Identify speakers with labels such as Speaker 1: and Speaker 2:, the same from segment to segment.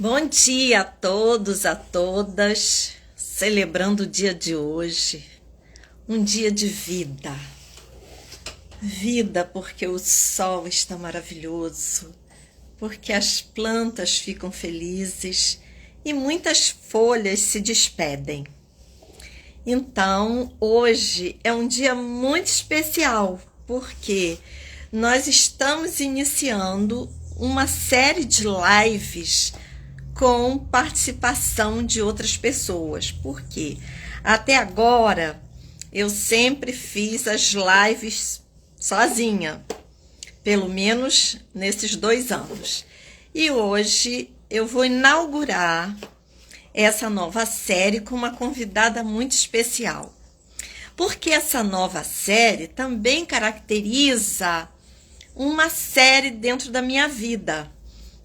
Speaker 1: Bom dia a todos, a todas, celebrando o dia de hoje, um dia de vida. Vida porque o sol está maravilhoso, porque as plantas ficam felizes e muitas folhas se despedem. Então, hoje é um dia muito especial, porque nós estamos iniciando uma série de lives com participação de outras pessoas. Por quê? Até agora eu sempre fiz as lives sozinha, pelo menos nesses 2 anos. E hoje eu vou inaugurar essa nova série com uma convidada muito especial. Porque essa nova série também caracteriza uma série dentro da minha vida.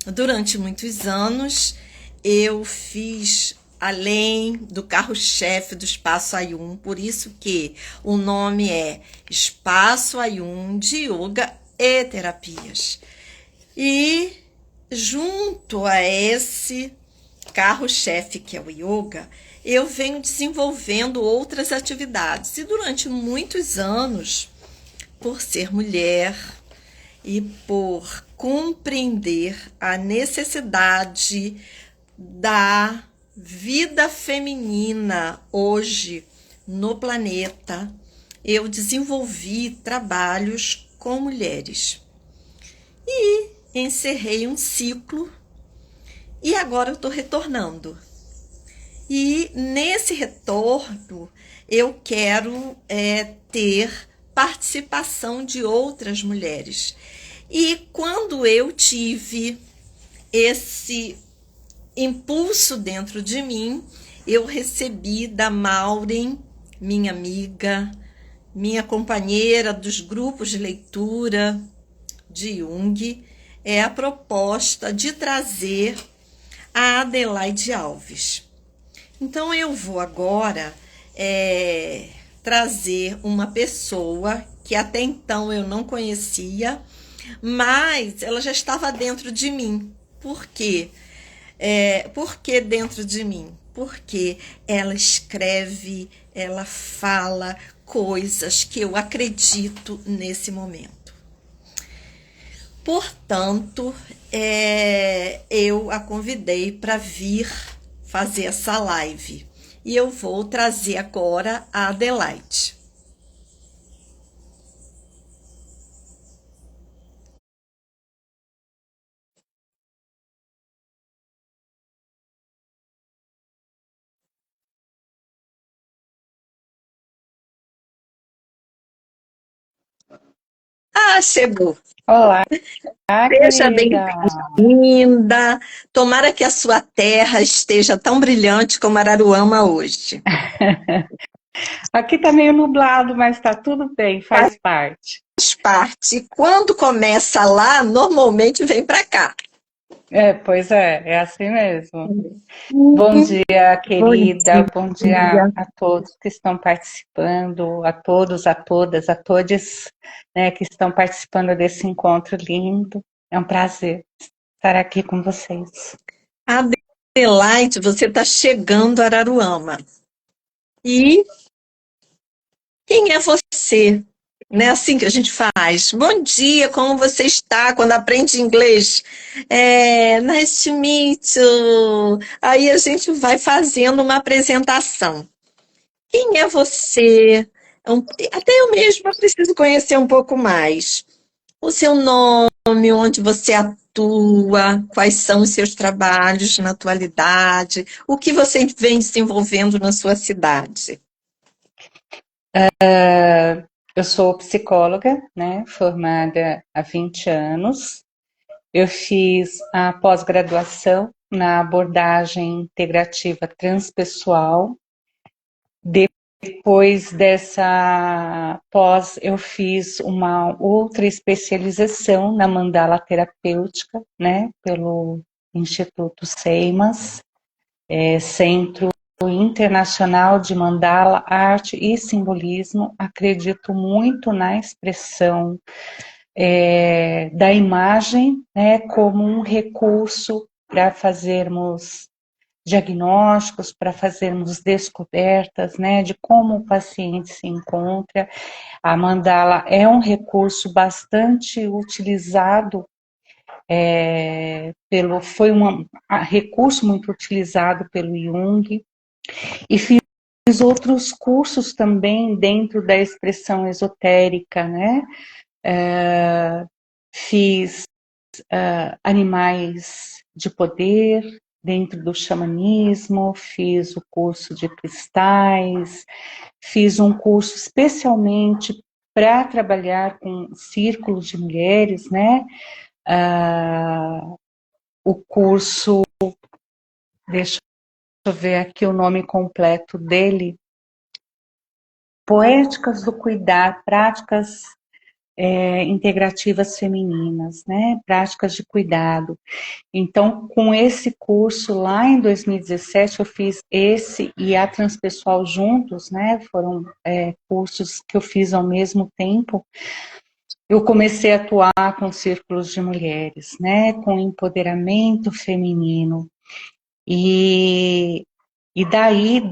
Speaker 1: Durante muitos anos, eu fiz além do carro-chefe do Espaço Ayun, por isso que o nome é Espaço Ayun de Yoga e Terapias. E junto a esse carro-chefe que é o yoga, eu venho desenvolvendo outras atividades. E durante muitos anos, por ser mulher e por compreender a necessidade da vida feminina hoje no planeta, eu desenvolvi trabalhos com mulheres. E encerrei um ciclo e agora eu estou retornando. E nesse retorno eu quero ter participação de outras mulheres. E quando eu tive esse impulso dentro de mim, eu recebi da Maureen, minha amiga, minha companheira dos grupos de leitura de Jung, a proposta de trazer a Adelaide Alves. Então eu vou agora trazer uma pessoa que até então eu não conhecia, mas ela já estava dentro de mim. Por quê? Por que dentro de mim? Porque ela escreve, ela fala coisas que eu acredito nesse momento. Portanto, eu a convidei para vir fazer essa live. E eu vou trazer agora a Adelaide. Ah, chegou.
Speaker 2: Olá,
Speaker 1: Seja
Speaker 2: querida.
Speaker 1: bem-vinda. Tomara que a sua terra esteja tão brilhante como Araruama hoje.
Speaker 2: Aqui tá meio nublado, mas tá tudo bem, faz parte.
Speaker 1: Faz parte. Quando começa lá, normalmente vem para cá.
Speaker 2: Pois é assim mesmo. Bom
Speaker 1: Bom
Speaker 2: dia, querida. Bom dia
Speaker 1: dia.
Speaker 2: a todos que estão participando, a todos, a todas, a todes, né, que estão participando desse encontro lindo. É um prazer estar aqui com vocês.
Speaker 1: Adelaide, você está chegando a Araruama. E quem é você? Não é assim que a gente faz. Bom dia, como você está? Quando aprende inglês, nice to meet you. Aí a gente vai fazendo uma apresentação. Quem é você? Até eu mesma preciso conhecer um pouco mais. O seu nome, onde você atua, quais são os seus trabalhos na atualidade, o que você vem desenvolvendo na sua cidade.
Speaker 2: Eu sou psicóloga, né, formada há 20 anos. Eu fiz a pós-graduação na abordagem integrativa transpessoal. Depois dessa pós, eu fiz uma outra especialização na mandala terapêutica, né, pelo Instituto Seimas, Centro Internacional de Mandala, Arte e Simbolismo. Acredito muito na expressão da imagem, né, como um recurso para fazermos diagnósticos, para fazermos descobertas, né, de como o paciente se encontra. A mandala é um recurso bastante utilizado, foi um recurso muito utilizado pelo Jung, e fiz outros cursos também dentro da expressão esotérica, né? Fiz animais de poder dentro do xamanismo, fiz o curso de cristais, fiz um curso especialmente para trabalhar com círculos de mulheres, né? O curso, deixa eu ver aqui o nome completo dele, Poéticas do Cuidar, Práticas Integrativas Femininas, né? Práticas de cuidado. Então, com esse curso lá em 2017, eu fiz esse e a Transpessoal juntos, né? Foram cursos que eu fiz ao mesmo tempo. Eu comecei a atuar com círculos de mulheres, né? Com empoderamento feminino. E daí,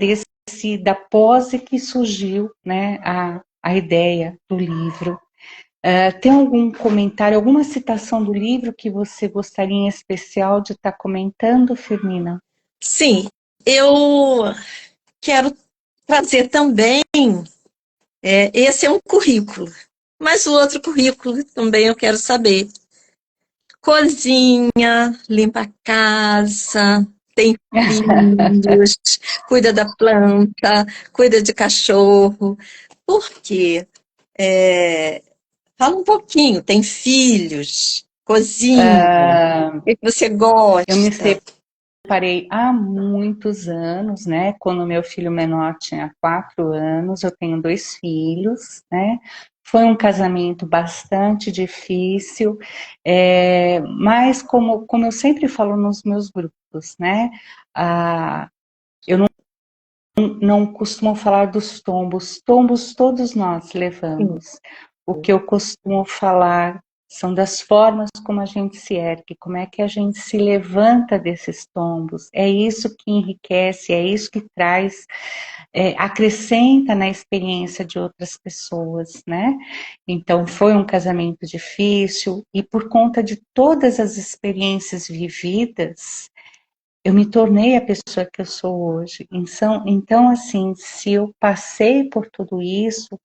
Speaker 2: da pose que surgiu, né, a ideia do livro. Tem algum comentário, alguma citação do livro que você gostaria em especial de estar comentando, Firmina?
Speaker 1: Sim, eu quero trazer também, esse é um currículo, mas o outro currículo também eu quero saber. Cozinha, limpa a casa, tem filhos, cuida da planta, cuida de cachorro. Por quê? Fala um pouquinho, tem filhos, cozinha, o que você
Speaker 2: Eu me
Speaker 1: gosta?
Speaker 2: separei há muitos anos, né? Quando meu filho menor tinha 4 anos, eu tenho 2 filhos, né? Foi um casamento bastante difícil, mas como eu sempre falo nos meus grupos, né? Eu não costumo falar dos tombos. Tombos todos nós
Speaker 1: Sim.
Speaker 2: levamos. O que eu costumo falar são das formas como a gente se ergue, como é que a gente se levanta desses tombos. É isso que enriquece, é isso que traz, acrescenta na experiência de outras pessoas, né? Então, foi um casamento difícil e por conta de todas as experiências vividas, eu me tornei a pessoa que eu sou hoje. Então, assim, se eu passei por tudo isso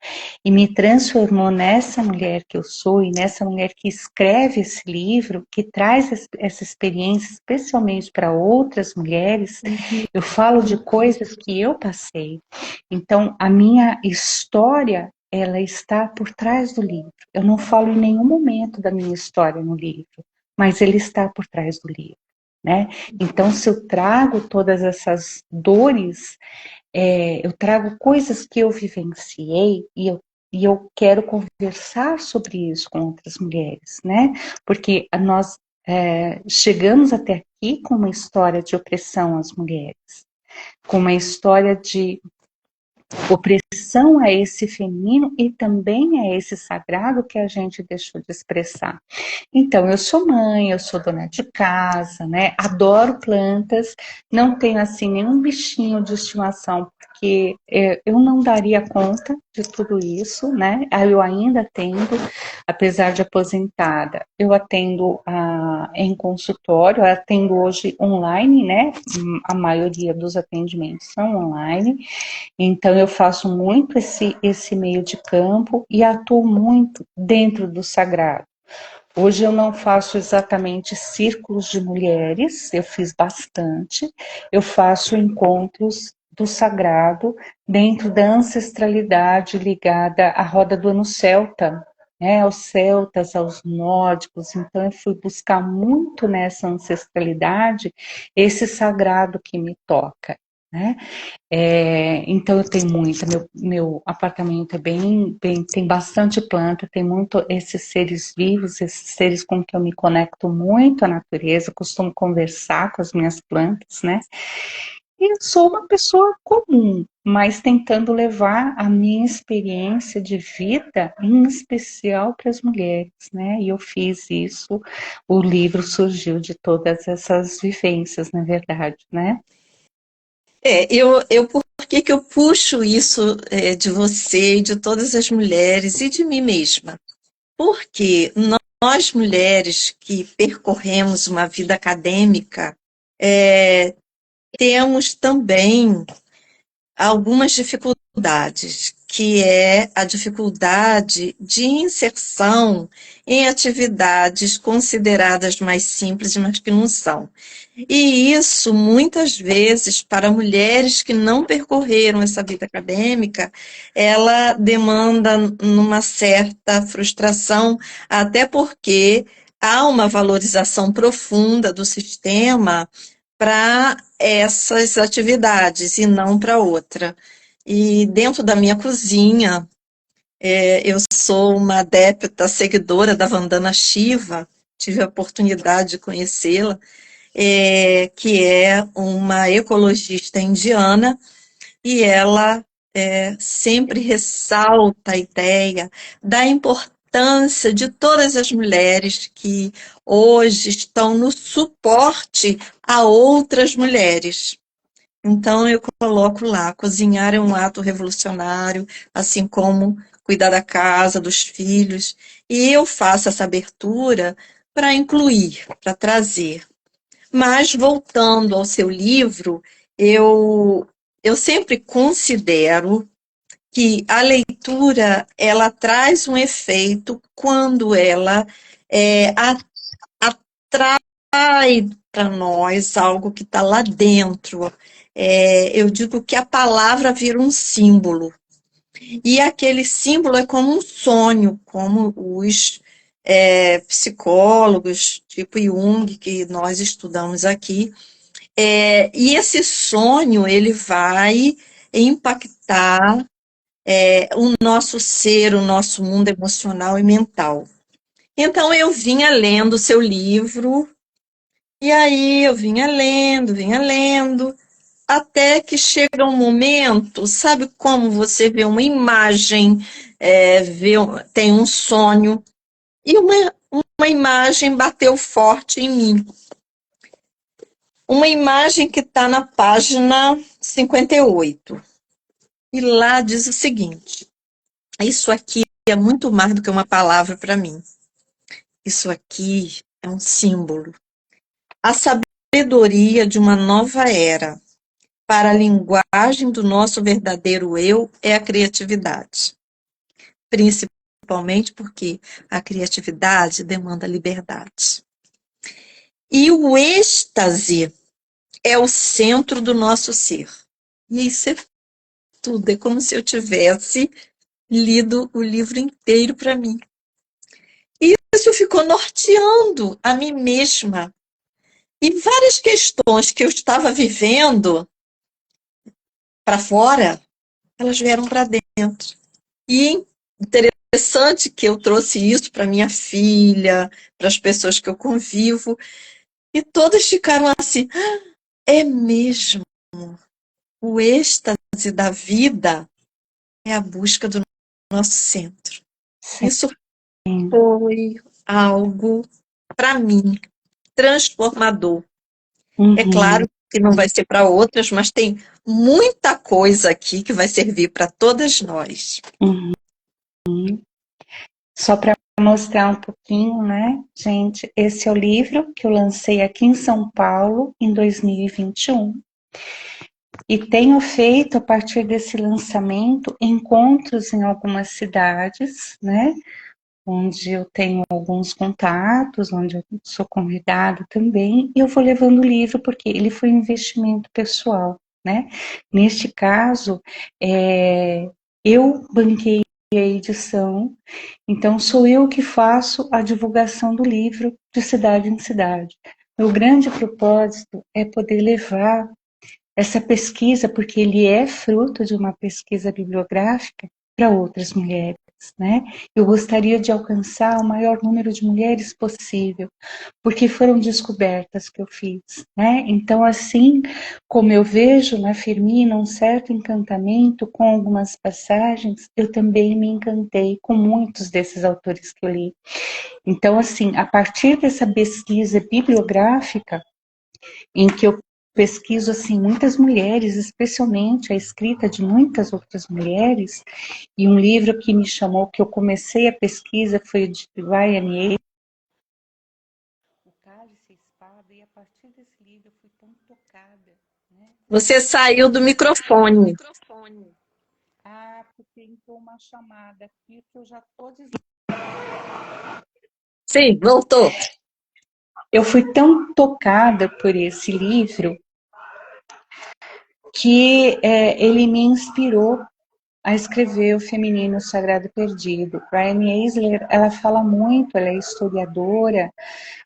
Speaker 2: e me transformou nessa mulher que eu sou e nessa mulher que escreve esse livro, que traz essa experiência especialmente para outras mulheres, eu falo de coisas que eu passei. Então, a minha história, ela está por trás do livro. Eu não falo em nenhum momento da minha história no livro, mas ele está por trás do livro. Né? Então, se eu trago todas essas dores, eu trago coisas que eu vivenciei e eu quero conversar sobre isso com outras mulheres, né? Porque nós chegamos até aqui com uma história de opressão às mulheres, com uma história de opressão a esse feminino e também a esse sagrado que a gente deixou de expressar. Então, eu sou mãe, eu sou dona de casa, né? Adoro plantas, não tenho assim nenhum bichinho de estimação, porque eu não daria conta de tudo isso, né? Eu ainda atendo, apesar de aposentada, eu atendo em consultório, eu atendo hoje online, né? A maioria dos atendimentos são online, então eu faço muito esse meio de campo e atuo muito dentro do sagrado. Hoje eu não faço exatamente círculos de mulheres, eu fiz bastante, eu faço encontros do sagrado dentro da ancestralidade ligada à roda do ano celta, né, aos celtas, aos nórdicos. Então eu fui buscar muito nessa ancestralidade esse sagrado que me toca, né? Então eu tenho muita, meu apartamento é tem bastante planta, tem muito esses seres vivos, esses seres com que eu me conecto muito à natureza, costumo conversar com as minhas plantas, né? E eu sou uma pessoa comum, mas tentando levar a minha experiência de vida, em especial para as mulheres, né? E eu fiz isso, o livro surgiu de todas essas vivências, na verdade, né?
Speaker 1: Por que que eu puxo isso de você e de todas as mulheres e de mim mesma? Porque nós mulheres que percorremos uma vida acadêmica, temos também algumas dificuldades, que é a dificuldade de inserção em atividades consideradas mais simples, mas que não são. E isso, muitas vezes, para mulheres que não percorreram essa vida acadêmica, ela demanda numa certa frustração, até porque há uma valorização profunda do sistema para essas atividades e não para outra. E dentro da minha cozinha, eu sou uma adepta seguidora da Vandana Shiva, tive a oportunidade de conhecê-la, que é uma ecologista indiana, e ela sempre ressalta a ideia da importância de todas as mulheres que hoje estão no suporte a outras mulheres. Então, eu coloco lá: cozinhar é um ato revolucionário, assim como cuidar da casa, dos filhos, e eu faço essa abertura para incluir, para trazer. Mas, voltando ao seu livro, eu sempre considero que a leitura ela traz um efeito quando ela atrai para nós algo que está lá dentro. Eu digo que a palavra vira um símbolo. E aquele símbolo é como um sonho, como os psicólogos, tipo Jung, que nós estudamos aqui. E esse sonho, ele vai impactar o nosso ser, o nosso mundo emocional e mental. Então, eu vinha lendo o seu livro, e aí eu vinha lendo, até que chega um momento, sabe como você vê uma imagem, tem um sonho, e uma imagem bateu forte em mim. Uma imagem que está na página 58. E lá diz o seguinte: isso aqui é muito mais do que uma palavra para mim. Isso aqui é um símbolo. A sabedoria de uma nova era. Para a linguagem do nosso verdadeiro eu é a criatividade. Principalmente porque a criatividade demanda liberdade. E o êxtase é o centro do nosso ser. E isso é tudo. É como se eu tivesse lido o livro inteiro para mim. E isso ficou norteando a mim mesma. E várias questões que eu estava vivendo para fora, elas vieram para dentro. E interessante que eu trouxe isso para minha filha, para as pessoas que eu convivo, e todas ficaram assim: é mesmo, o êxtase da vida é a busca do nosso centro.
Speaker 2: Sim.
Speaker 1: Isso foi algo, para mim, transformador. É claro que não vai ser para outras, mas tem muita coisa aqui que vai servir para todas nós.
Speaker 2: Só para mostrar um pouquinho, né, gente, esse é o livro que eu lancei aqui em São Paulo em 2021. E tenho feito, a partir desse lançamento, encontros em algumas cidades, né, onde eu tenho alguns contatos, onde eu sou convidada também, e eu vou levando o livro porque ele foi um investimento pessoal, né. Neste caso, eu banquei a edição, então sou eu que faço a divulgação do livro de cidade em cidade. Meu grande propósito é poder levar essa pesquisa, porque ele é fruto de uma pesquisa bibliográfica, para outras mulheres. né? Eu gostaria de alcançar o maior número de mulheres possível, porque foram descobertas que eu fiz, né? Então, assim como eu vejo na Firmina um certo encantamento com algumas passagens, eu também me encantei com muitos desses autores que eu li. Então, assim, a partir dessa pesquisa bibliográfica, em que eu pesquiso assim muitas mulheres, especialmente a escrita de muitas outras mulheres, e um livro que me chamou, que eu comecei a pesquisa, foi o de Ryan Yates, O Cálice e a Espada, e a partir desse livro eu fui tão tocada, né?
Speaker 1: Você saiu do microfone.
Speaker 2: Ah, porque entrou uma chamada aqui que eu já estou dizendo.
Speaker 1: Sim, voltou.
Speaker 2: Eu fui tão tocada por esse livro que ele me inspirou a escrever O Feminino Sagrado Perdido. Ryan Eisler, ela fala muito, ela é historiadora,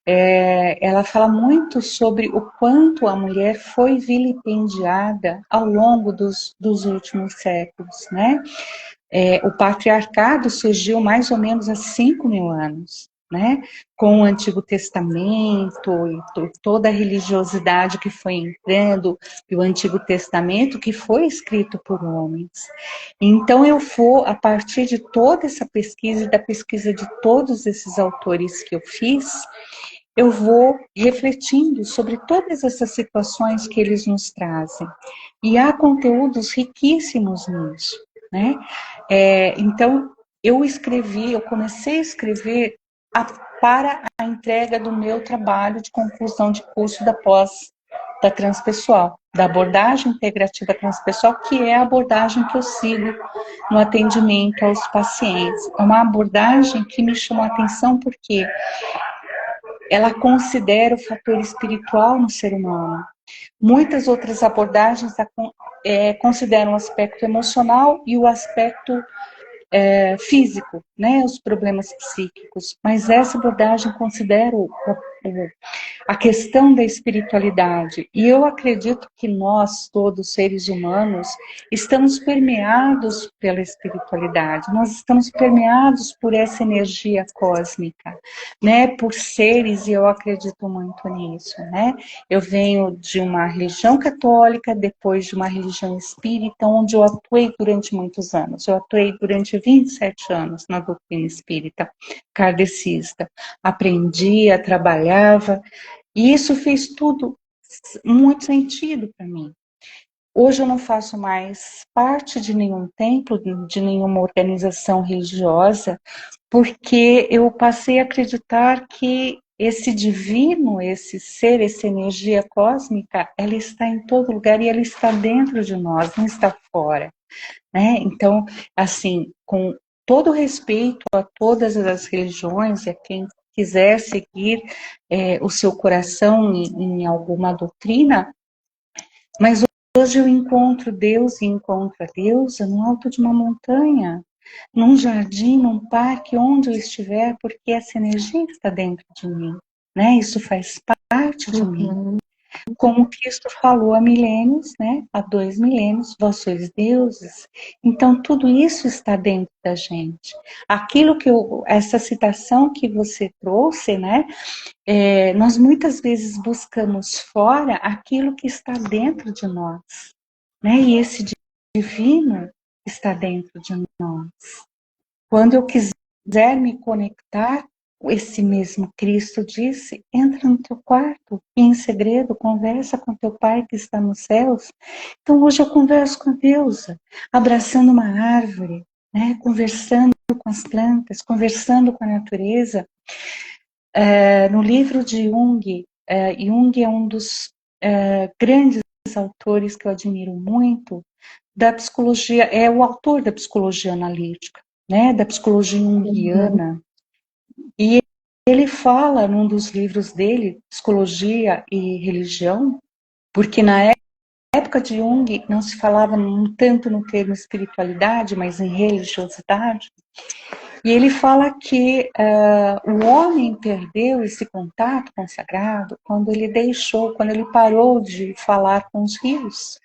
Speaker 2: ela fala muito sobre o quanto a mulher foi vilipendiada ao longo dos últimos séculos, né? O patriarcado surgiu mais ou menos há 5.000 anos, né? Com o Antigo Testamento e toda a religiosidade que foi entrando, e o Antigo Testamento que foi escrito por homens. Então eu vou, a partir de toda essa pesquisa e da pesquisa de todos esses autores que eu fiz, eu vou refletindo sobre todas essas situações que eles nos trazem. E há conteúdos riquíssimos nisso, né? Então, eu comecei a escrever para a entrega do meu trabalho de conclusão de curso da pós da transpessoal, da abordagem integrativa transpessoal, que é a abordagem que eu sigo no atendimento aos pacientes. É uma abordagem que me chamou a atenção porque ela considera o fator espiritual no ser humano. Muitas outras abordagens consideram o aspecto emocional e o aspecto físico, né, os problemas psíquicos, mas essa abordagem considera a questão da espiritualidade. E eu acredito que nós, todos seres humanos, estamos permeados pela espiritualidade, nós estamos permeados por essa energia cósmica, né, por seres, e eu acredito muito nisso, né. Eu venho de uma religião católica, depois de uma religião espírita, onde eu atuei durante muitos anos. Eu atuei durante 27 anos na doutrina espírita kardecista. Aprendia, trabalhava, e isso fez tudo muito sentido para mim. Hoje eu não faço mais parte de nenhum templo, de nenhuma organização religiosa, porque eu passei a acreditar que esse divino, esse ser, essa energia cósmica, ela está em todo lugar e ela está dentro de nós, não está fora, né? Então, assim, com todo respeito a todas as religiões, a quem quiser seguir o seu coração em alguma doutrina, mas hoje eu encontro Deus e encontro a deusa no alto de uma montanha, num jardim, num parque, onde eu estiver, porque essa energia está dentro de mim, né? Isso faz parte de mim. Como Cristo falou há milênios, né? Há 2 milênios, vós sois deuses. Então, tudo isso está dentro da gente. Aquilo essa citação que você trouxe, né? Nós muitas vezes buscamos fora aquilo que está dentro de nós, né? E esse divino está dentro de nós. Quando eu quiser me conectar, esse mesmo Cristo disse, entra no teu quarto e em segredo conversa com teu Pai que está nos céus. Então hoje eu converso com a deusa, abraçando uma árvore, né? Conversando com as plantas, conversando com a natureza. No livro de Jung, Jung é um dos grandes autores que eu admiro muito da psicologia, é o autor da psicologia analítica, né, da psicologia junguiana. E ele fala num dos livros dele, Psicologia e Religião, porque na época de Jung não se falava tanto no termo espiritualidade, mas em religiosidade. E ele fala que o homem perdeu esse contato com o sagrado quando ele parou de falar com os rios.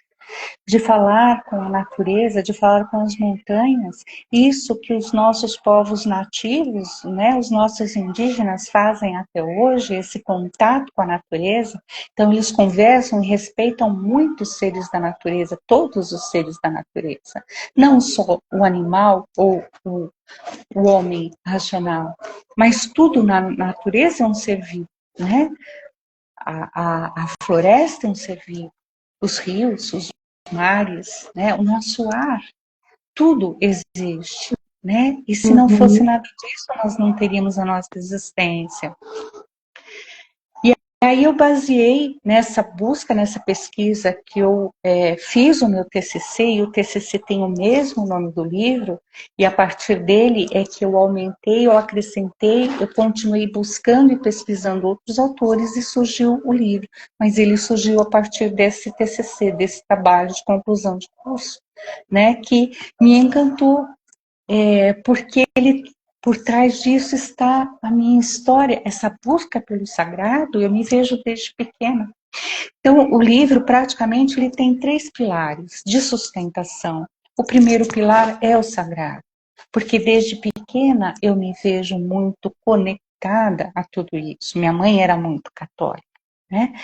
Speaker 2: de falar com a natureza, de falar com as montanhas, isso que os nossos povos nativos, né, os nossos indígenas fazem até hoje, esse contato com a natureza. Então eles conversam e respeitam muito os seres da natureza, todos os seres da natureza, não só o animal ou o homem racional, mas tudo na natureza é um ser vivo, né? A floresta é um ser vivo, os rios, os mares, né? O nosso ar, tudo existe, né? E se não fosse nada disso, nós não teríamos a nossa existência. E aí eu baseei nessa busca, nessa pesquisa que eu fiz o meu TCC, e o TCC tem o mesmo nome do livro, e a partir dele é que eu aumentei, eu acrescentei, eu continuei buscando e pesquisando outros autores e surgiu o livro. Mas ele surgiu a partir desse TCC, desse trabalho de conclusão de curso, né, que me encantou, porque ele, por trás disso está a minha história, essa busca pelo sagrado, eu me vejo desde pequena. Então, o livro, praticamente, ele tem 3 pilares de sustentação. O primeiro pilar é o sagrado, porque desde pequena eu me vejo muito conectada a tudo isso. Minha mãe era muito católica, né?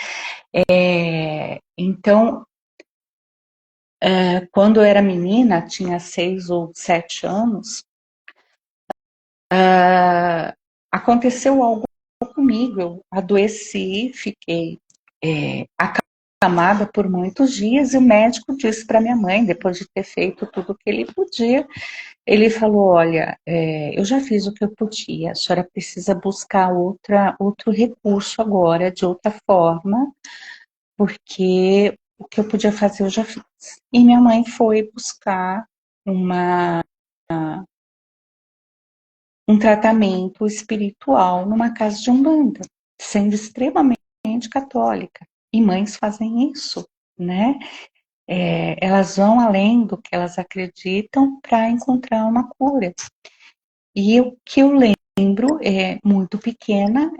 Speaker 2: Então, quando eu era menina, tinha 6 ou 7 anos, aconteceu algo comigo, eu adoeci, fiquei acamada por muitos dias, e o médico disse para minha mãe, depois de ter feito tudo o que ele podia, ele falou, olha, eu já fiz o que eu podia, a senhora precisa buscar outro recurso agora, de outra forma, porque o que eu podia fazer eu já fiz. E minha mãe foi buscar um tratamento espiritual numa casa de umbanda, sendo extremamente católica. E mães fazem isso, né? Elas vão além do que elas acreditam para encontrar uma cura. E o que eu lembro, muito pequena,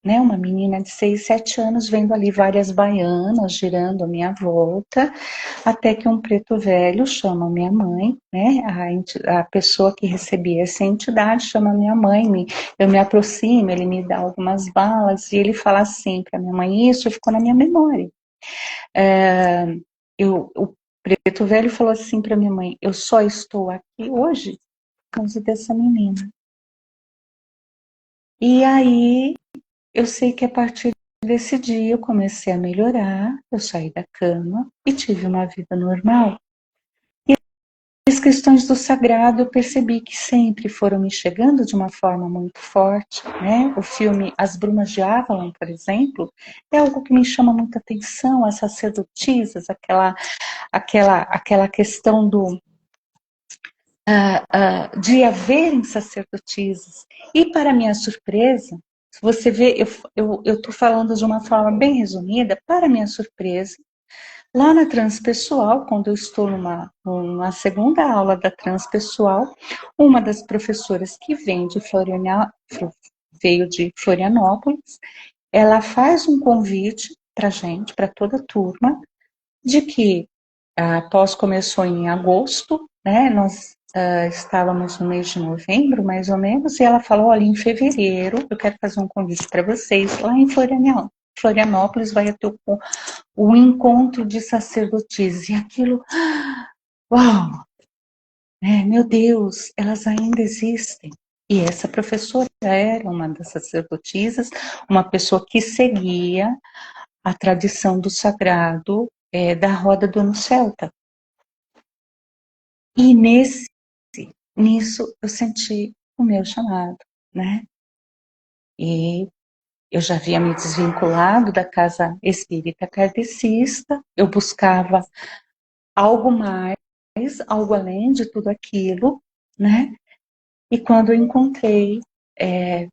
Speaker 2: uma menina de 6, 7 anos, vendo ali várias baianas girando à minha volta, até que um preto velho chama minha mãe, né? A pessoa que recebia essa entidade chama minha mãe, eu me aproximo, ele me dá algumas balas, e ele fala assim para minha mãe, isso ficou na minha memória. O preto velho falou assim para minha mãe, eu só estou aqui hoje por causa dessa menina. E aí, eu sei que a partir desse dia eu comecei a melhorar, eu saí da cama e tive uma vida normal. E as questões do sagrado eu percebi que sempre foram me chegando de uma forma muito forte, né? O filme As Brumas de Avalon, por exemplo, é algo que me chama muita atenção, as sacerdotisas, aquela questão de haverem sacerdotisas. E para minha surpresa, se você vê, eu estou falando de uma forma bem resumida, para minha surpresa, lá na transpessoal, quando eu estou numa segunda aula da transpessoal, uma das professoras que veio de Florianópolis, ela faz um convite para a gente, para toda a turma, de que a pós começou em agosto, né? Nós estávamos no mês de novembro, mais ou menos, e ela falou, olha, em fevereiro eu quero fazer um convite para vocês, lá em Florianópolis vai ter o encontro de sacerdotisas, e aquilo, uau, meu Deus, elas ainda existem. E essa professora era uma das sacerdotisas, uma pessoa que seguia a tradição do sagrado da roda do ano celta. E nisso eu senti o meu chamado, né? E eu já havia me desvinculado da casa espírita kardecista, eu buscava algo mais, algo além de tudo aquilo, né? E quando eu encontrei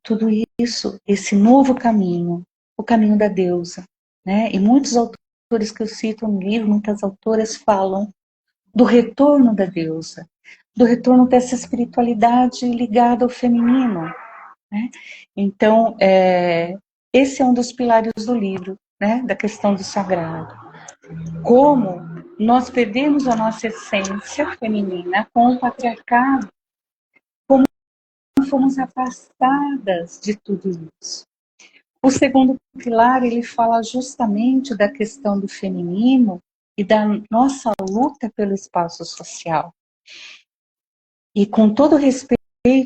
Speaker 2: tudo isso, esse novo caminho, o caminho da deusa, né? E muitos autores que eu cito no livro, muitas autoras falam do retorno da deusa, do retorno dessa espiritualidade ligada ao feminino, né? Então, esse é um dos pilares do livro, né? Da questão do sagrado. Como nós perdemos a nossa essência feminina com o patriarcado, como fomos afastadas de tudo isso. O segundo pilar, ele fala justamente da questão do feminino e da nossa luta pelo espaço social. E com todo respeito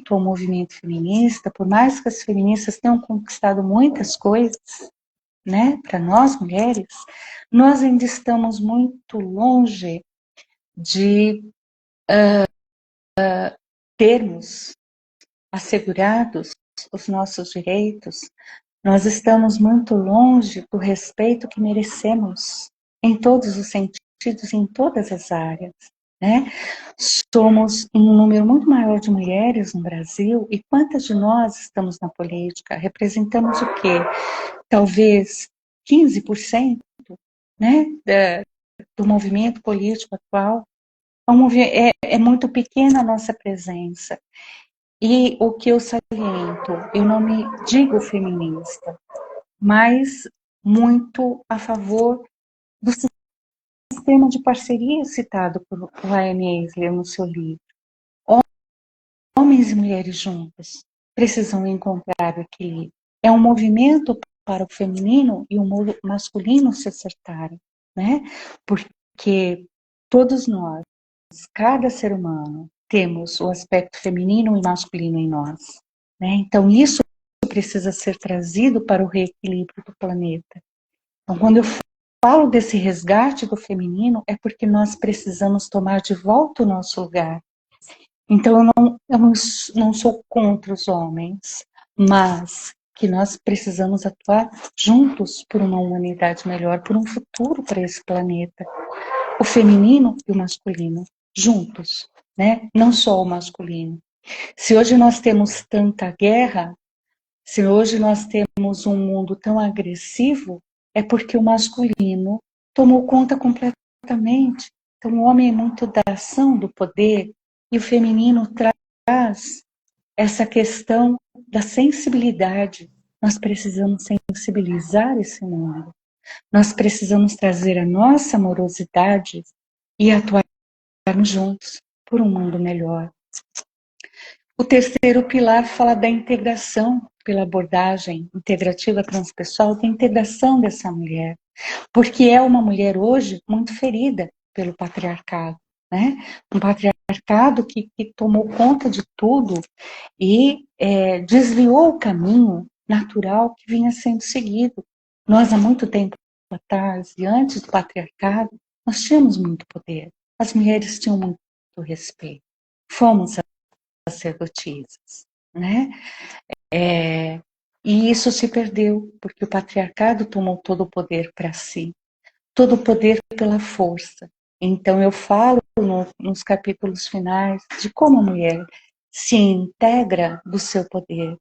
Speaker 2: ao movimento feminista, por mais que as feministas tenham conquistado muitas coisas, né, para nós mulheres, nós ainda estamos muito longe de termos assegurados os nossos direitos. Nós estamos muito longe do respeito que merecemos em todos os sentidos, em todas as áreas, né? Somos um número muito maior de mulheres no Brasil, e quantas de nós estamos na política? Representamos o quê? Talvez 15%, né, do movimento político atual. É muito pequena a nossa presença. E o que eu saliento, eu não me digo feminista, mas muito a favor do sistema de parceria citado por Ryan Eisler no seu livro. Homens e mulheres juntos precisam encontrar o equilíbrio. É um movimento para o feminino e o masculino se acertarem, né? Porque todos nós, cada ser humano, temos o aspecto feminino e masculino em nós, né? Então isso precisa ser trazido para o reequilíbrio do planeta. Então, quando eu falo desse resgate do feminino, é porque nós precisamos tomar de volta o nosso lugar. Então, eu não sou contra os homens, mas que nós precisamos atuar juntos por uma humanidade melhor, por um futuro para esse planeta. O feminino e o masculino, juntos, né? Não só o masculino. Se hoje nós temos tanta guerra, se hoje nós temos um mundo tão agressivo, é porque o masculino tomou conta completamente. Então, o homem é muito da ação, do poder, e o feminino traz essa questão da sensibilidade. Nós precisamos sensibilizar esse mundo. Nós precisamos trazer a nossa amorosidade e atuarmos juntos por um mundo melhor. O terceiro pilar fala da integração, pela abordagem integrativa transpessoal, da integração dessa mulher, porque é uma mulher hoje muito ferida pelo patriarcado, né? Um patriarcado que tomou conta de tudo e desviou o caminho natural que vinha sendo seguido. Nós, há muito tempo atrás, e antes do patriarcado, nós tínhamos muito poder. As mulheres tinham muito respeito. Fomos sacerdotisas, né? E isso se perdeu, porque o patriarcado tomou todo o poder para si, todo o poder pela força. Então eu falo nos capítulos finais de como a mulher se integra do seu poder,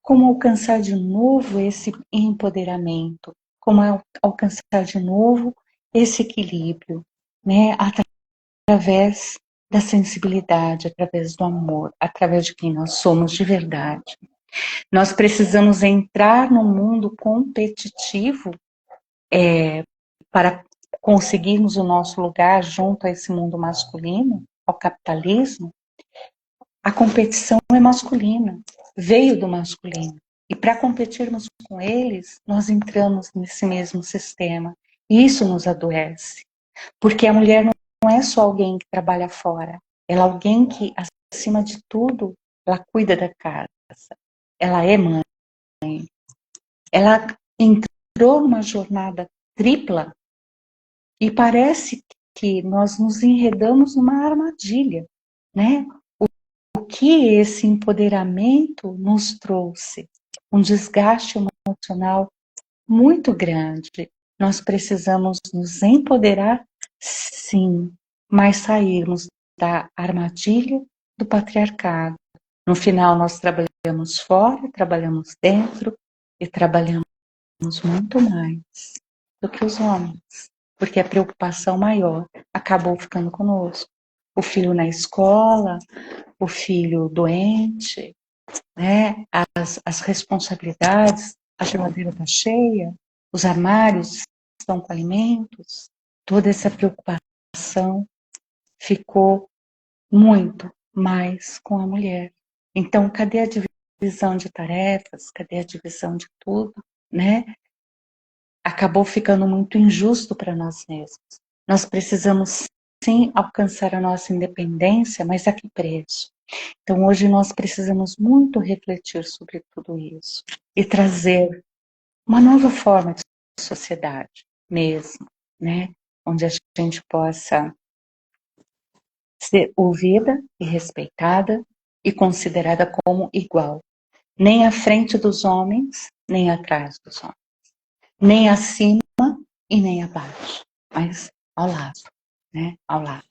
Speaker 2: como alcançar de novo esse empoderamento, como alcançar de novo esse equilíbrio, né? Através da sensibilidade, através do amor, através de quem nós somos de verdade. Nós precisamos entrar num mundo competitivo para conseguirmos o nosso lugar junto a esse mundo masculino, ao capitalismo. A competição é masculina, veio do masculino. E para competirmos com eles, nós entramos nesse mesmo sistema. E isso nos adoece. Porque a mulher não é só alguém que trabalha fora. Ela é alguém que, acima de tudo, ela cuida da casa. Ela é mãe. Ela entrou numa jornada tripla e parece que nós nos enredamos numa armadilha, né? O que esse empoderamento nos trouxe? Um desgaste emocional muito grande. Nós precisamos nos empoderar, sim, mas sairmos da armadilha do patriarcado. No final, nós trabalhamos fora, trabalhamos dentro e trabalhamos muito mais do que os homens, porque a preocupação maior acabou ficando conosco. O filho na escola, o filho doente, né? As responsabilidades, a geladeira está cheia, os armários estão com alimentos, toda essa preocupação ficou muito mais com a mulher. Então, cadê a divisão de tarefas? Cadê a divisão de tudo, né? Acabou ficando muito injusto para nós mesmos. Nós precisamos sim alcançar a nossa independência, mas a que preço? Então, hoje nós precisamos muito refletir sobre tudo isso e trazer uma nova forma de sociedade mesmo, né? Onde a gente possa ser ouvida e respeitada e considerada como igual. Nem à frente dos homens, nem atrás dos homens. Nem acima e nem abaixo, mas ao lado, né? Ao lado.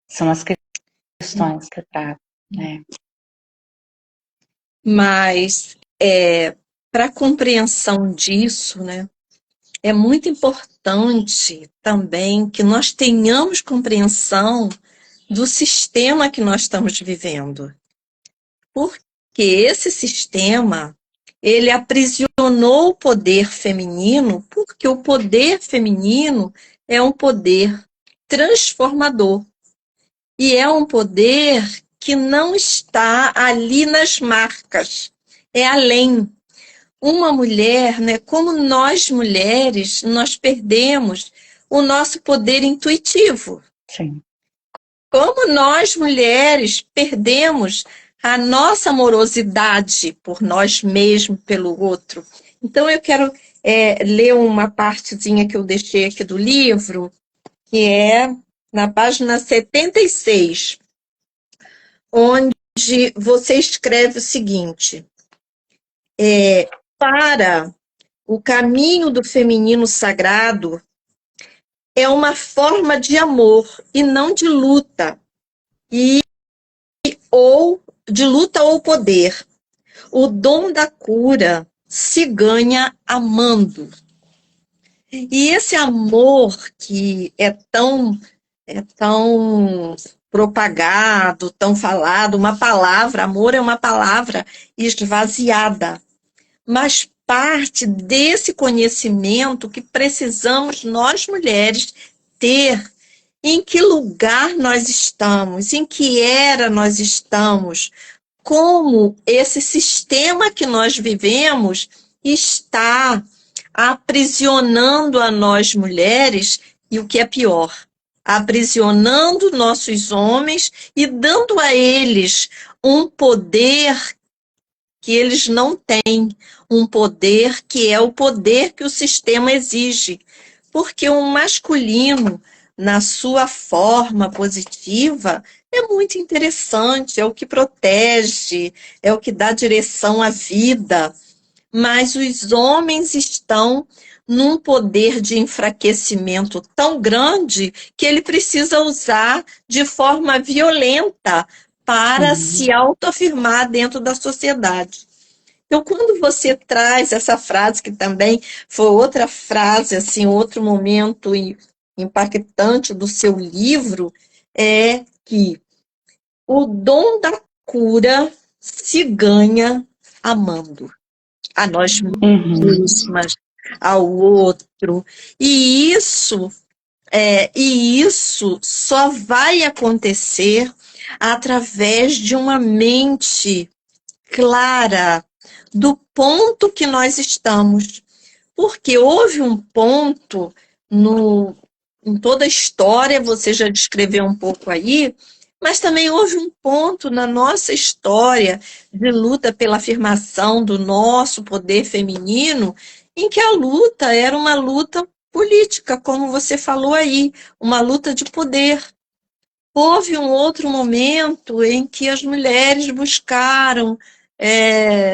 Speaker 2: São as questões que eu trago, né?
Speaker 1: Mas, para a compreensão disso, né, é muito importante também que nós tenhamos compreensão do sistema que nós estamos vivendo. Porque esse sistema, ele aprisionou o poder feminino, porque o poder feminino é um poder transformador. E é um poder que não está ali nas marcas, é além. Uma mulher, né, como nós mulheres, nós perdemos o nosso poder intuitivo.
Speaker 2: Sim.
Speaker 1: Como nós mulheres perdemos a nossa amorosidade por nós mesmos, pelo outro. Então eu quero ler uma partezinha que eu deixei aqui do livro, que é na página 76, onde você escreve o seguinte: para o caminho do feminino sagrado é uma forma de amor e não de luta, ou poder. O dom da cura se ganha amando. E esse amor que é tão propagado, tão falado, uma palavra, amor é uma palavra esvaziada, mas parte desse conhecimento que precisamos nós mulheres ter, em que lugar nós estamos, em que era nós estamos, como esse sistema que nós vivemos está aprisionando a nós mulheres e, o que é pior, aprisionando nossos homens e dando a eles um poder que eles não têm, um poder que é o poder que o sistema exige. Porque o masculino, na sua forma positiva, é muito interessante, é o que protege, é o que dá direção à vida. Mas os homens estão num poder de enfraquecimento tão grande que ele precisa usar de forma violenta para se autoafirmar dentro da sociedade. Então, quando você traz essa frase, que também foi outra frase, assim, outro momento impactante do seu livro, é que o dom da cura se ganha amando a nós mesmas, ao outro. E isso só vai acontecer através de uma mente clara do ponto que nós estamos. Porque houve um ponto em toda a história, você já descreveu um pouco aí, mas também houve um ponto na nossa história de luta pela afirmação do nosso poder feminino, em que a luta era uma luta política, como você falou aí, uma luta de poder. Houve um outro momento em que as mulheres buscaram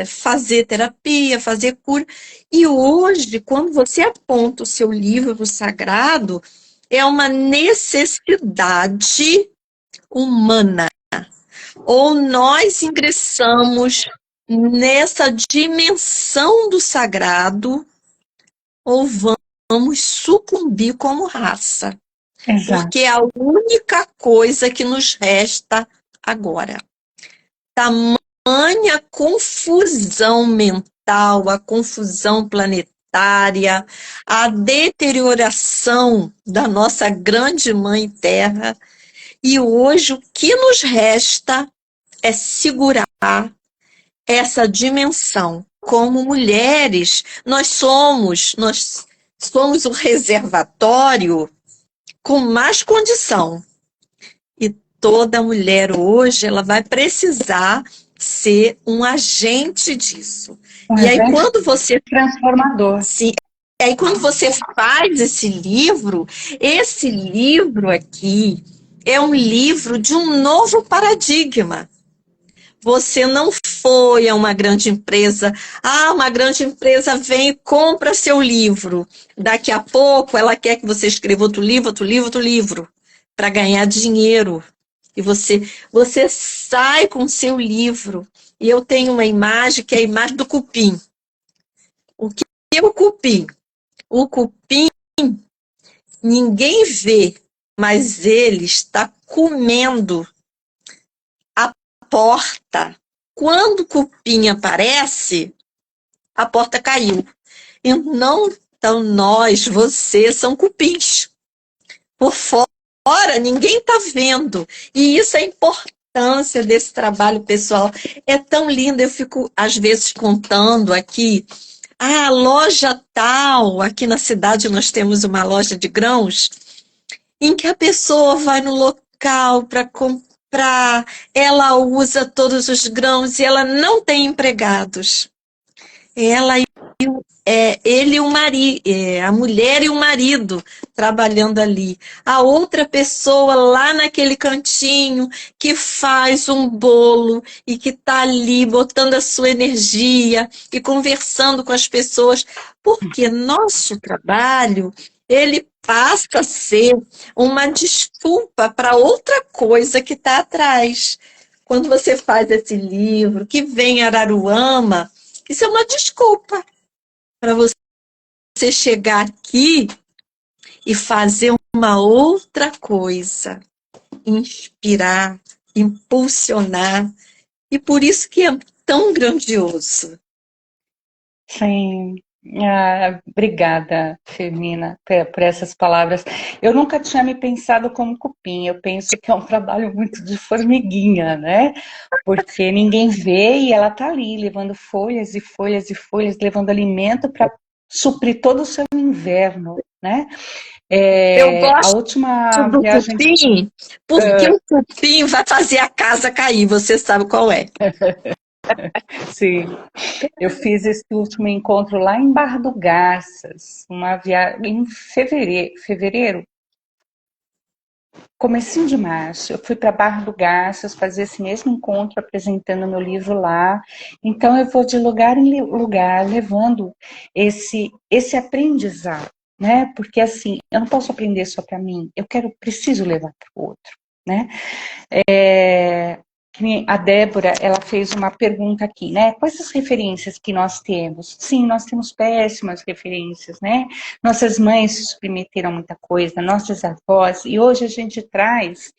Speaker 1: fazer terapia, fazer cura. E hoje, quando você aponta o seu livro sagrado, é uma necessidade humana. Ou nós ingressamos nessa dimensão do sagrado, ou vamos sucumbir como raça.
Speaker 2: Exato.
Speaker 1: Porque é a única coisa que nos resta agora. Tamanha confusão mental, a confusão planetária, planetária, a deterioração da nossa grande mãe Terra, e hoje o que nos resta é segurar essa dimensão. Como mulheres, nós somos o reservatório com mais condição. E toda mulher hoje, ela vai precisar ser um agente disso.
Speaker 2: Um
Speaker 1: E aí
Speaker 2: agente
Speaker 1: quando você
Speaker 2: transformador.
Speaker 1: sim, aí quando você faz esse livro aqui é um livro de um novo paradigma. Você não foi a uma grande empresa. Ah, uma grande empresa vem e compra seu livro. Daqui a pouco ela quer que você escreva outro livro, outro livro, outro livro, para ganhar dinheiro. E você sai com seu livro. E eu tenho uma imagem que é a imagem do cupim. O que é o cupim? O cupim ninguém vê, mas ele está comendo a porta. Quando o cupim aparece, a porta caiu. E não, então nós, você, são cupins. Por fora, ninguém está vendo. E isso é a importância desse trabalho pessoal. É tão lindo, eu fico, às vezes, contando aqui. Ah, loja tal, aqui na cidade nós temos uma loja de grãos, em que a pessoa vai no local para comprar, ela usa todos os grãos e ela não tem empregados. Ela ele e o marido, a mulher e o marido trabalhando ali. A outra pessoa lá naquele cantinho que faz um bolo e que está ali botando a sua energia e conversando com as pessoas, porque nosso trabalho, ele passa a ser uma desculpa para outra coisa que está atrás. Quando você faz esse livro, que vem Araruama, isso é uma desculpa para você chegar aqui e fazer uma outra coisa, inspirar, impulsionar, e por isso que é tão grandioso.
Speaker 2: Sim. Obrigada, Firmina, por essas palavras. Eu nunca tinha me pensado como cupim, eu penso que é um trabalho muito de formiguinha, né? Porque ninguém vê e ela tá ali, levando folhas e folhas e folhas, levando alimento para suprir todo o seu inverno, né?
Speaker 1: Eu
Speaker 2: A
Speaker 1: gosto
Speaker 2: última
Speaker 1: do
Speaker 2: viagem.
Speaker 1: cupim, porque o cupim vai fazer a casa cair, você sabe qual é.
Speaker 2: Sim, eu fiz esse último encontro lá em Barra do Garças, uma viagem em fevereiro, comecinho de março. Eu fui para Barra do Garças fazer esse mesmo encontro, apresentando meu livro lá. Então eu vou de lugar em lugar, levando esse aprendizado, né? Porque assim, eu não posso aprender só para mim, preciso levar para o outro, né? A Débora, ela fez uma pergunta aqui, né? Quais as referências que nós temos? Sim, nós temos péssimas referências, né? Nossas mães se submeteram a muita coisa, nossas avós, e hoje a gente traz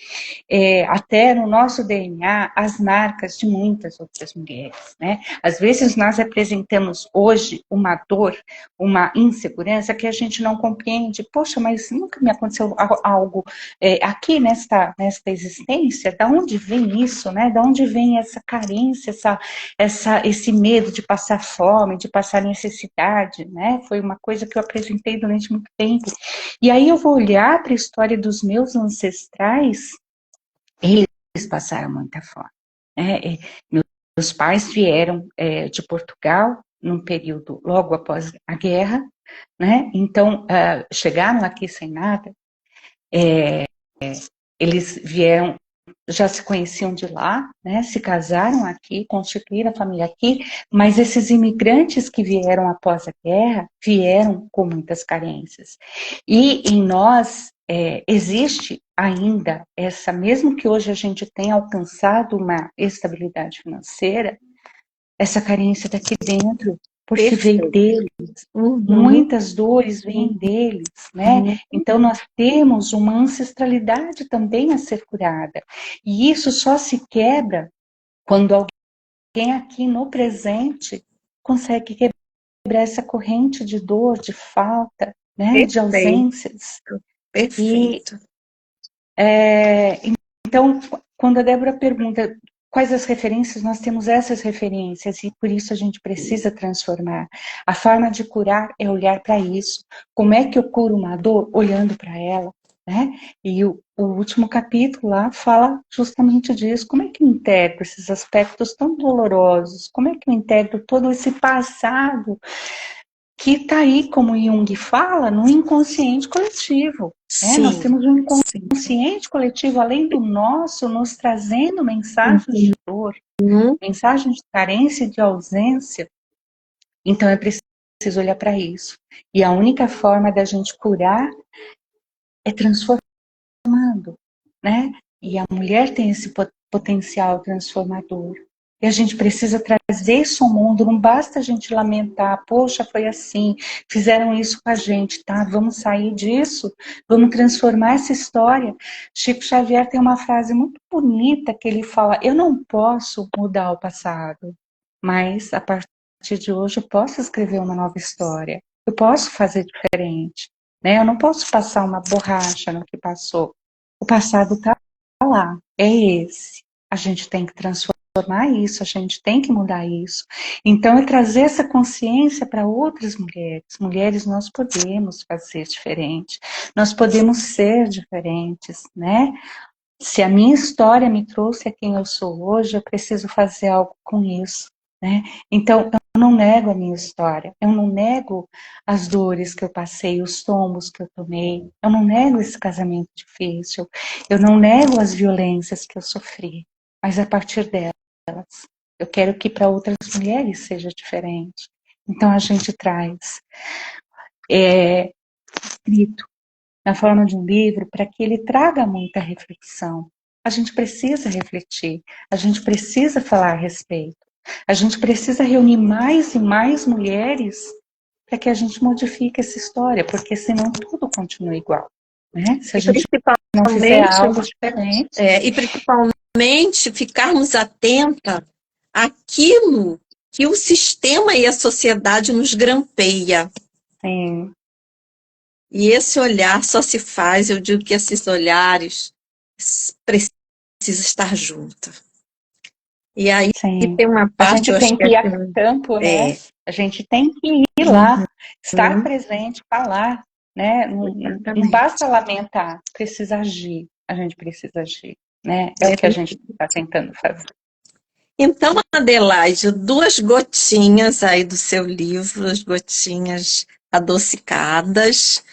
Speaker 2: até no nosso DNA as marcas de muitas outras mulheres, né? Às vezes nós apresentamos hoje uma dor, uma insegurança que a gente não compreende. Poxa, mas nunca me aconteceu algo aqui nesta existência. Da onde vem isso, né? Da onde vem essa carência, esse medo de passar fome, de passar necessidade, né? Foi uma coisa que eu apresentei durante muito tempo. E aí eu vou olhar para a história dos meus ancestrais, eles passaram muita fome, né? Meus pais vieram de Portugal num período logo após a guerra, né? Então chegaram aqui sem nada. Eles vieram, já se conheciam de lá, né? Se casaram aqui, constituíram a família aqui, mas esses imigrantes que vieram após a guerra vieram com muitas carências. E em nós existe ainda essa, mesmo que hoje a gente tenha alcançado uma estabilidade financeira, essa carência daqui dentro, porque veio deles. Muitas dores vêm deles, né? Então nós temos uma ancestralidade também a ser curada. E isso só se quebra quando alguém aqui no presente consegue essa corrente de dor, de falta, né, de
Speaker 1: Perfeito,
Speaker 2: ausências. E
Speaker 1: perfeito.
Speaker 2: então, quando a Débora pergunta quais as referências, nós temos essas referências e por isso a gente precisa transformar. A forma de curar é olhar para isso. Como é que eu curo uma dor? Olhando para ela, né? E o último capítulo lá fala justamente disso. Como é que eu integro esses aspectos tão dolorosos? Como é que eu integro todo esse passado que está aí, como Jung fala, no inconsciente coletivo. Né? Nós
Speaker 1: Sim,
Speaker 2: temos um
Speaker 1: sim.
Speaker 2: inconsciente coletivo, além do nosso, nos trazendo mensagens de dor,
Speaker 1: Uhum.
Speaker 2: mensagens de carência e de ausência. Então é preciso olhar para isso. E a única forma da gente curar é transformando, né? E a mulher tem esse potencial transformador. E a gente precisa trazer isso ao mundo, não basta a gente lamentar, poxa, foi assim, fizeram isso com a gente, tá? Vamos sair disso, vamos transformar essa história. Chico Xavier tem uma frase muito bonita que ele fala: eu não posso mudar o passado, mas a partir de hoje eu posso escrever uma nova história, eu posso fazer diferente, né? Eu não posso passar uma borracha no que passou. O passado está lá, é esse. A gente tem que transformar isso, a gente tem que mudar isso. Então, é trazer essa consciência para outras mulheres. Mulheres, nós podemos fazer diferente, nós podemos ser diferentes, né? Se a minha história me trouxe a quem eu sou hoje, eu preciso fazer algo com isso, né? Então, eu não nego a minha história, eu não nego as dores que eu passei, os tombos que eu tomei, eu não nego esse casamento difícil, eu não nego as violências que eu sofri, mas a partir delas, eu quero que para outras mulheres seja diferente. Então, a gente traz escrito na forma de um livro para que ele traga muita reflexão. A gente precisa refletir, a gente precisa falar a respeito, a gente precisa reunir mais e mais mulheres para que a gente modifique essa história, porque senão tudo continua igual. Né? Se a
Speaker 1: E
Speaker 2: gente não fizer
Speaker 1: principalmente,
Speaker 2: algo diferente.
Speaker 1: e principalmente ficarmos atentas àquilo que o sistema e a sociedade nos grampeia.
Speaker 2: Sim,
Speaker 1: E esse olhar só se faz, eu digo que esses olhares precisam estar juntos. E aí
Speaker 2: sim.
Speaker 1: tem uma
Speaker 2: A
Speaker 1: parte,
Speaker 2: gente
Speaker 1: eu acho
Speaker 2: tem
Speaker 1: que
Speaker 2: que ir a
Speaker 1: assim,
Speaker 2: campo, né?
Speaker 1: é,
Speaker 2: A gente tem que ir lá, estar presente, falar, né? Não basta
Speaker 1: exatamente.
Speaker 2: lamentar, precisa agir. A gente precisa agir, né? É o
Speaker 1: É,
Speaker 2: que a gente está tentando fazer.
Speaker 1: então, Adelaide, duas gotinhas aí do seu livro, as gotinhas adocicadas,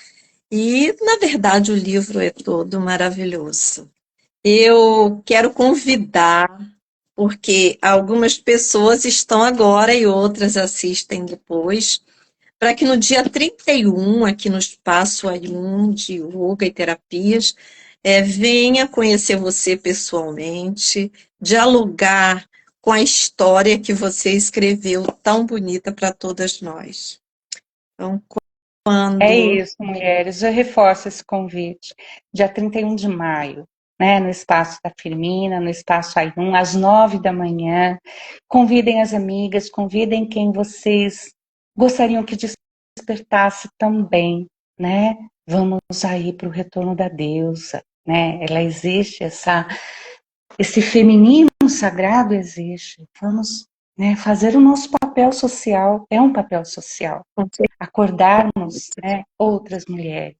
Speaker 1: e na verdade o livro é todo maravilhoso. Eu quero convidar, porque algumas pessoas estão agora e outras assistem depois, para que no dia 31 aqui no Espaço Ayun, de Yoga e Terapias, venha conhecer você pessoalmente, dialogar com a história que você escreveu tão bonita para todas nós. Então,
Speaker 2: É
Speaker 1: quando.
Speaker 2: isso, mulheres. Eu reforço esse convite. Dia 31 de maio, né, no Espaço da Firmina, no Espaço Ayun, às 9 da manhã. Convidem as amigas, convidem quem vocês gostariam que despertasse também, né? Vamos aí para o retorno da deusa, né? Ela existe, esse feminino sagrado existe. Vamos, né, fazer o nosso papel social, é um papel social acordarmos, né, outras mulheres.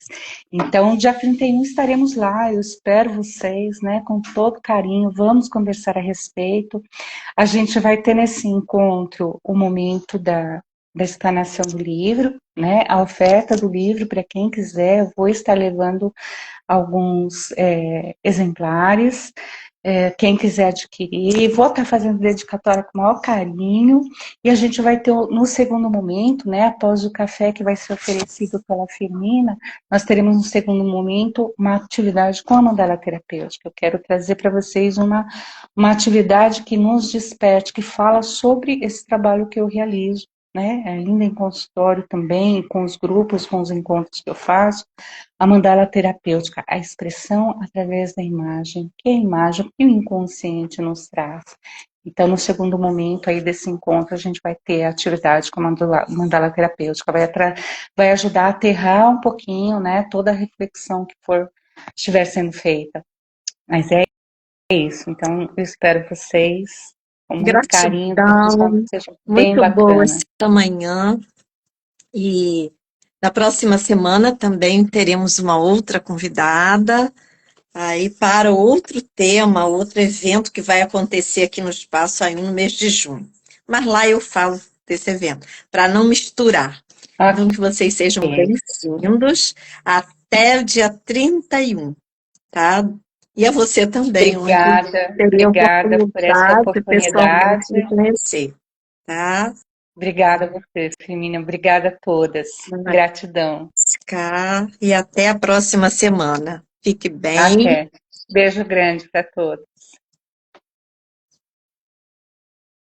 Speaker 2: Então, dia 31 estaremos lá, eu espero vocês, né, com todo carinho, vamos conversar a respeito. A gente vai ter nesse encontro o momento da explanação do livro, né, a oferta do livro para quem quiser, eu vou estar levando alguns exemplares, quem quiser adquirir, vou estar fazendo dedicatória com o maior carinho, e a gente vai ter no segundo momento, né, após o café que vai ser oferecido pela Firmina, nós teremos no segundo momento uma atividade com a mandala terapêutica. Eu quero trazer para vocês uma atividade que nos desperte, que fala sobre esse trabalho que eu realizo, né, ainda em consultório também, com os grupos, com os encontros que eu faço, a mandala terapêutica, a expressão através da imagem, que é a imagem que o inconsciente nos traz. Então, no segundo momento aí desse encontro, a gente vai ter a atividade com a mandala terapêutica, vai ajudar a aterrar um pouquinho, né, toda a reflexão que estiver sendo feita. Mas é isso, então eu espero vocês com muito carinho, que esse encontro
Speaker 1: Gratidão,
Speaker 2: seja bem
Speaker 1: muito boa
Speaker 2: bacana.
Speaker 1: esta manhã. E na próxima semana também teremos uma outra convidada aí para outro tema, outro evento que vai acontecer aqui no Espaço aí no mês de junho. Mas lá eu falo desse evento, para não misturar. Então, que vocês sejam
Speaker 2: Ok.
Speaker 1: bem-vindos até o dia 31, tá? E a você também, onde terei a
Speaker 2: Obrigada por essa
Speaker 1: oportunidade pessoalmente
Speaker 2: oportunidade.
Speaker 1: de conhecer, tá?
Speaker 2: Obrigada a você, Firmina. Obrigada a todas. Gratidão.
Speaker 1: E até a próxima semana. Fique bem.
Speaker 2: Até. Beijo grande para todos.